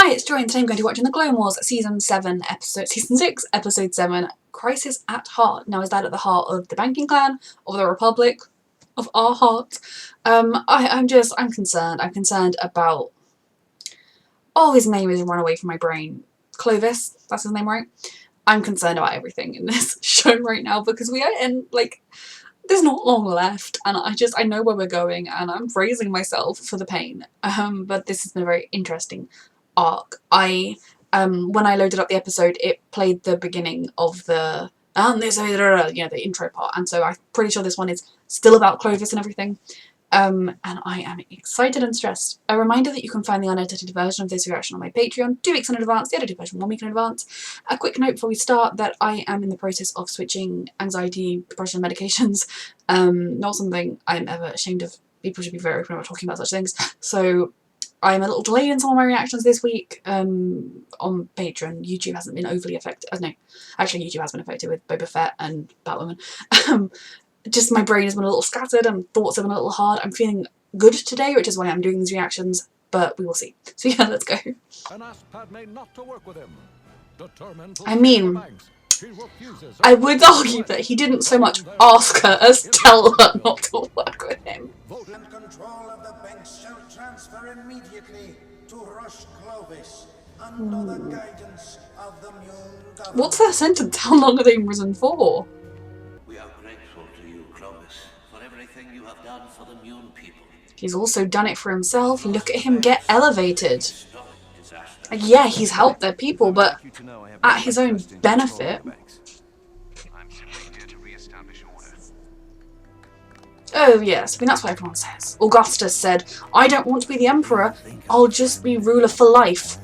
Hi, it's Joy, and today I'm going to be watching The Clone Wars Season 6, Episode 7, Crisis at Heart. Now, is that at the heart of the banking clan, of the Republic, of our heart? I'm concerned. I'm concerned about... Oh, his name has run away from my brain. Clovis, that's his name, right? I'm concerned about everything in this show right now because we are in, there's not long left, and I know where we're going, and I'm bracing myself for the pain. But this has been a very interesting arc. When I loaded up the episode, it played the beginning of the the intro part, and so I'm pretty sure this one is still about Clovis and everything. And I am excited and stressed. A reminder that you can find the unedited version of this reaction on my Patreon 2 weeks in advance, the edited version 1 week in advance. A quick note before we start that I am in the process of switching anxiety, depression medications. Not something I'm ever ashamed of. People should be very open about talking about such things. So I'm a little delayed in some of my reactions this week on Patreon. YouTube hasn't been overly affected. No, actually YouTube has been affected with Boba Fett and Batwoman. Just my brain has been a little scattered and thoughts have been a little hard. I'm feeling good today, which is why I'm doing these reactions, but we will see. So yeah, let's go. I mean, I would argue that he didn't so much ask her as tell her not to work with him. Control of the banks shall transfer immediately to Rush Clovis under the guidance of the Mune government. What's their sentence? How long are they in prison for? We are grateful to you, Clovis, for everything you have done for the Mune people. He's also done it for himself. Look at him get elevated. Like, yeah, he's helped their people, but at his own benefit. Oh yes, I mean that's what everyone says. Augustus said, I don't want to be the Emperor, I'll just be ruler for life.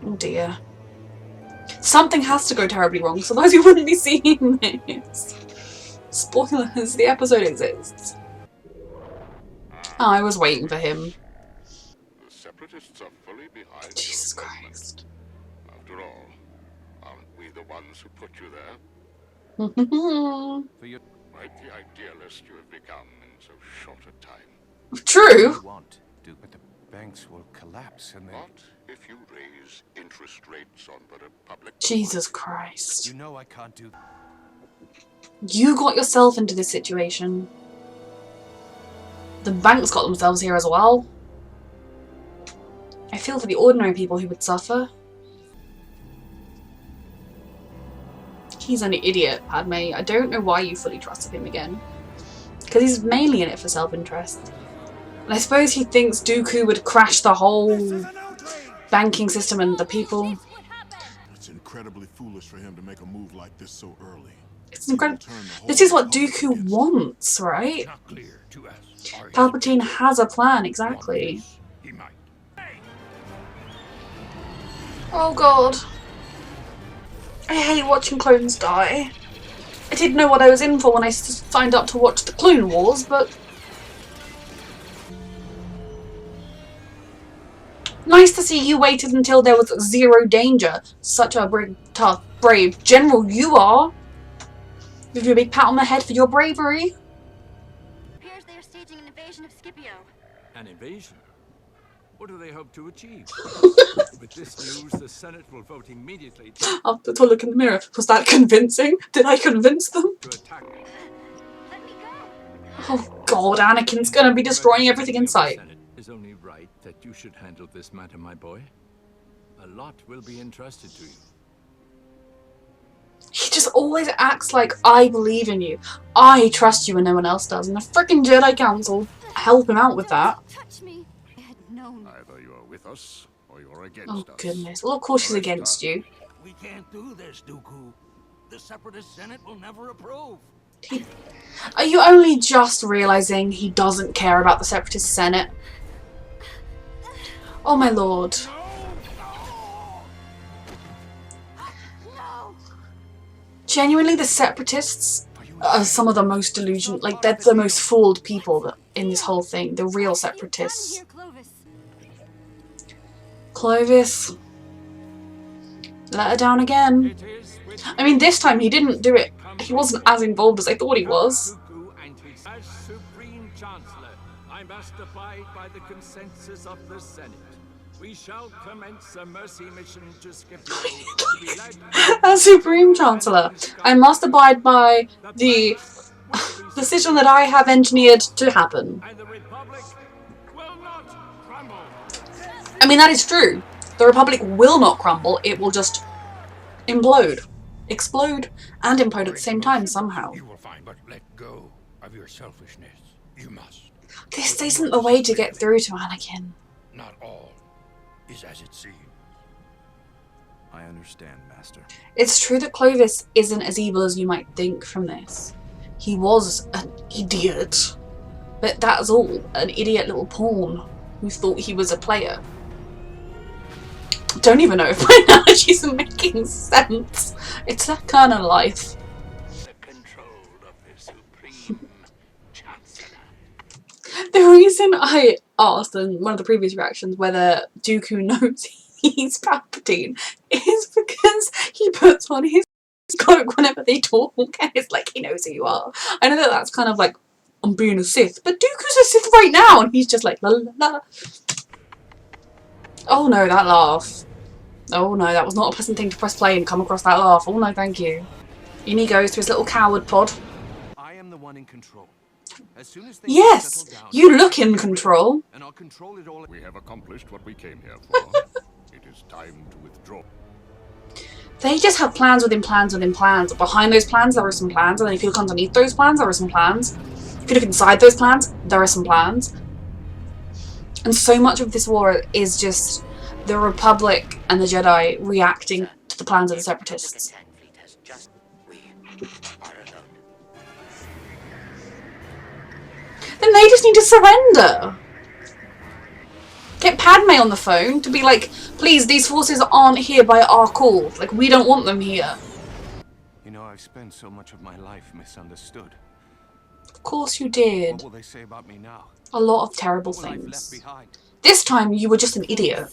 Oh dear. Something has to go terribly wrong, so otherwise we wouldn't be seeing this. Spoilers, the episode exists. Oh, I was waiting for him. The Separatists are fully behind Jesus Christ. After all, aren't we the ones who put you there? Quite the idealist you have become in so short a time. True. But the banks will collapse and What if you raise interest rates on the Republic? Jesus Christ. You know I can't do that. You got yourself into this situation. The banks got themselves here as well. I feel for the ordinary people who would suffer. He's an idiot, Padme. I don't know why you fully trusted him again. Because he's mainly in it for self-interest. And I suppose he thinks Dooku would crash the whole banking system and the people. It's incredibly foolish for him to make a move like this so early. It's incredible. This is what Dooku wants, right? Palpatine has a plan, exactly. Oh god. I hate watching clones die. I didn't know what I was in for when I signed up to watch the Clone Wars, but... Nice to see you waited until there was zero danger. Such a brave general you are. Give you a big pat on the head for your bravery. Appears they are staging an invasion of Scipio. An invasion? What do they hope to achieve? With this news, the Senate will vote immediately I'll have to look in the mirror. Was that convincing? Did I convince them? to attack it. Let me go. Oh god, Anakin's gonna be destroying everything in sight. Senate is only right that you should handle this matter, my boy. A lot will be entrusted to you. He just always acts like, I believe in you. I trust you when no one else does. And the frickin' Jedi Council help him out with that. Touch me. I had known. Either you are with us or you are against Oh us. goodness. Well, of course she's against you. We can't do this, Dooku. The Separatist Senate will never approve. Are you only just realising he doesn't care about the Separatist Senate? Oh my lord. No. Genuinely, the Separatists are some of the most delusional, they're the most fooled people in this whole thing. The real Separatists. Here, Clovis. Clovis. Let her down again. It is with I mean, this time he didn't do it. He wasn't as involved as I thought he was. Dooku and his as Supreme Chancellor. I must abide by the consensus of the Senate. We shall commence a mercy mission to Scipio to be led As Supreme Chancellor, I must abide by the decision that I have engineered to happen. and the Republic will not crumble. I mean, that is true. The Republic will not crumble, it will just implode. Explode and implode at the same time somehow. You will find, but let go of your selfishness. You must. This isn't the way to get through to Anakin. Not all is as it seems. I understand, Master. It's true that Clovis isn't as evil as you might think from this. He was an idiot. But that's all. An idiot little pawn who thought he was a player. Don't even know if my analogies are making sense. It's that kind of life. The control of the Supreme Chancellor. The reason I asked in one of the previous reactions whether Dooku knows he's Palpatine is because he puts on his cloak whenever they talk and it's like he knows who you are. I know that that's kind of like, I'm being a Sith, but Dooku's a Sith right now and he's just like la la la. Oh no, that laugh. Oh no, that was not a pleasant thing to press play and come across that laugh. Oh no, thank you. In he goes to his little coward pod. I am the one in control. As soon as Yes, settle down, you look in control. and I'll control it all. We have accomplished what we came here for. It is time to withdraw. They just have plans within plans within plans. Behind those plans, there are some plans. And then if you look underneath those plans, there are some plans. If you look inside those plans, there are some plans. And so much of this war is just the Republic and the Jedi reacting to the plans of the Separatists. Then they just need to surrender. Get Padme on the phone to be like, please, these forces aren't here by our call. Like, we don't want them here. You know, I've spent so much of my life misunderstood. Of course you did. What will they say about me now? A lot of terrible What will I have left things. behind? This time you were just an idiot.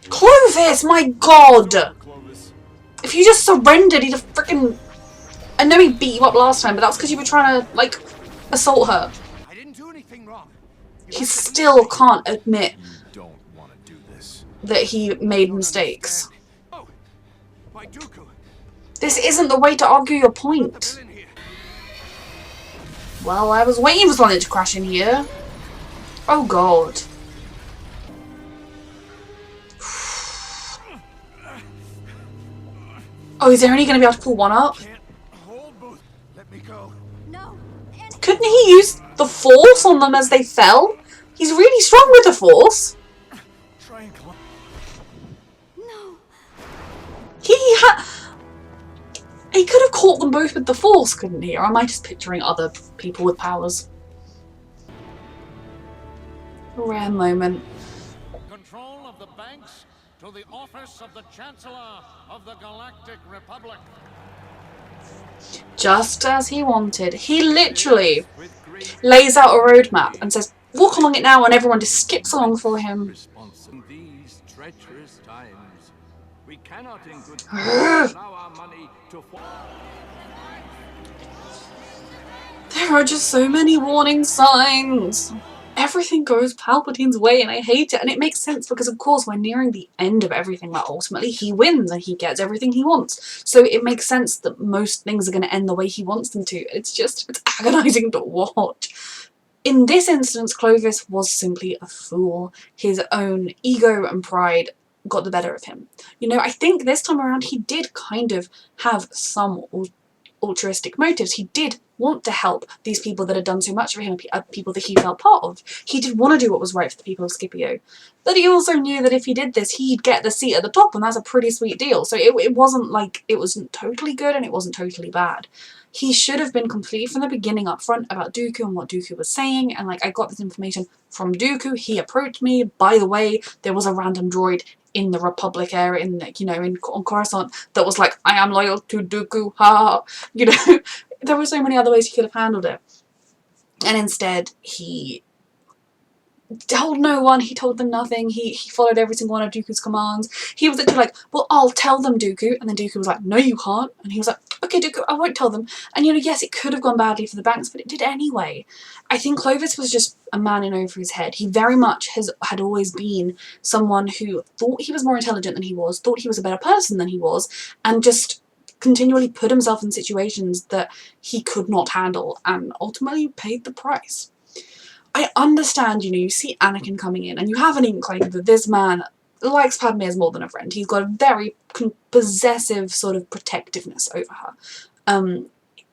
Clovis, my god! Clovis. If you just surrendered, he'd have freaking... I know he beat you up last time, but that's because you were trying to, like, assault her. I didn't do anything wrong. He still can't admit You don't want to do this. that he made mistakes. Oh, by Dooku, This isn't the way to argue your the point. villain here. Well, I was waiting for something to crash in here. Oh god. Oh, is there only going to be able to pull one up? Can't hold both. Let me go. No. Anakin. Couldn't he use the Force on them as they fell? He's really strong with the Force. Try and climb. No. He could have caught them both with the Force, couldn't he? Or am I just picturing other people with powers? A rare moment. Control of the banks to the office of the Chancellor of the Galactic Republic. Just as he wanted. He literally lays out a roadmap and says, walk along it now, and everyone just skips along for him. In these treacherous times, we cannot in good faith allow our money to fall. There are just so many warning signs. Everything goes Palpatine's way and I hate it. And it makes sense because, of course, we're nearing the end of everything. Like, ultimately, he wins and he gets everything he wants. So it makes sense that most things are going to end the way he wants them to. It's agonizing to watch. In this instance, Clovis was simply a fool. His own ego and pride got the better of him. You know, I think this time around he did kind of have some altruistic motives. He did want to help these people that had done so much for him, people that he felt part of. He did want to do what was right for the people of Scipio. But he also knew that if he did this, he'd get the seat at the top, and that's a pretty sweet deal. So it wasn't like, it wasn't totally good and it wasn't totally bad. He should have been complete from the beginning up front about Dooku and what Dooku was saying, and like, I got this information from Dooku. He approached me. By the way, there was a random droid in the Republic area, on Coruscant, that was like, I am loyal to Dooku, ha, you know. There were so many other ways he could have handled it. And instead, he told no one, he told them nothing, he followed every single one of Dooku's commands. He was literally like, well, I'll tell them, Dooku, and then Dooku was like, no you can't, and he was like, okay, I won't tell them. And yes, it could have gone badly for the banks, but it did anyway. I think Clovis was just a man in over his head. He very much had always been someone who thought he was more intelligent than he was, thought he was a better person than he was, and just continually put himself in situations that he could not handle, and ultimately paid the price. I understand, you see Anakin coming in, and you have an inkling that this man likes Padme as more than a friend. He's got a very possessive sort of protectiveness over her.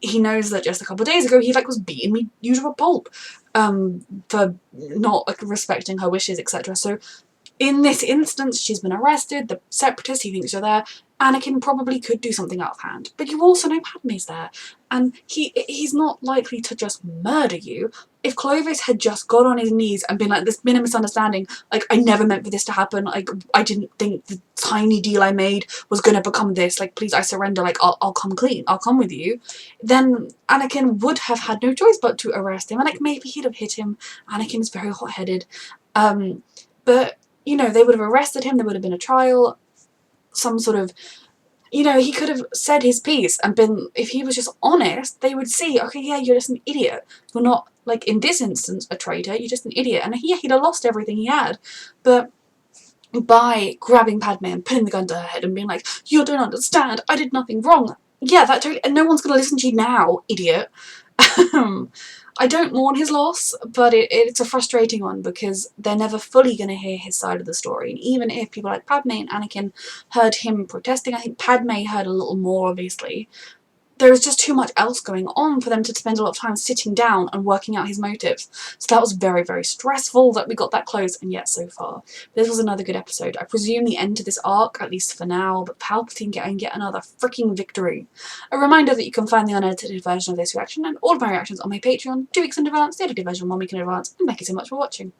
He knows that just a couple of days ago he was beating me usual pulp for not respecting her wishes, etc. So in this instance, she's been arrested, the separatists, he thinks you're there. Anakin probably could do something out of hand, but you also know Padme's there, and he's not likely to just murder you. If Clovis had just got on his knees and been like, there's been a misunderstanding, I never meant for this to happen, I didn't think the tiny deal I made was gonna become this, please, I surrender, I'll come clean, I'll come with you, then Anakin would have had no choice but to arrest him, and maybe he'd have hit him. Anakin is very hot-headed, but they would have arrested him, there would have been a trial, some sort of, he could have said his piece and been, if he was just honest, they would see, okay, yeah, you're just an idiot. You're not, in this instance, a traitor, you're just an idiot. And yeah, he'd have lost everything he had. But by grabbing Padme and putting the gun to her head and being like, you don't understand, I did nothing wrong. Yeah, that totally, and no one's going to listen to you now, idiot. I don't mourn his loss, but it's a frustrating one because they're never fully going to hear his side of the story. And even if people like Padme and Anakin heard him protesting, I think Padme heard a little more, obviously. There was just too much else going on for them to spend a lot of time sitting down and working out his motives. So that was very, very stressful that we got that close, and yet so far. This was another good episode. I presume the end to this arc, at least for now, but Palpatine getting yet another freaking victory. A reminder that you can find the unedited version of this reaction and all of my reactions on my Patreon, 2 weeks in advance, the edited version 1 week in advance, and thank you so much for watching.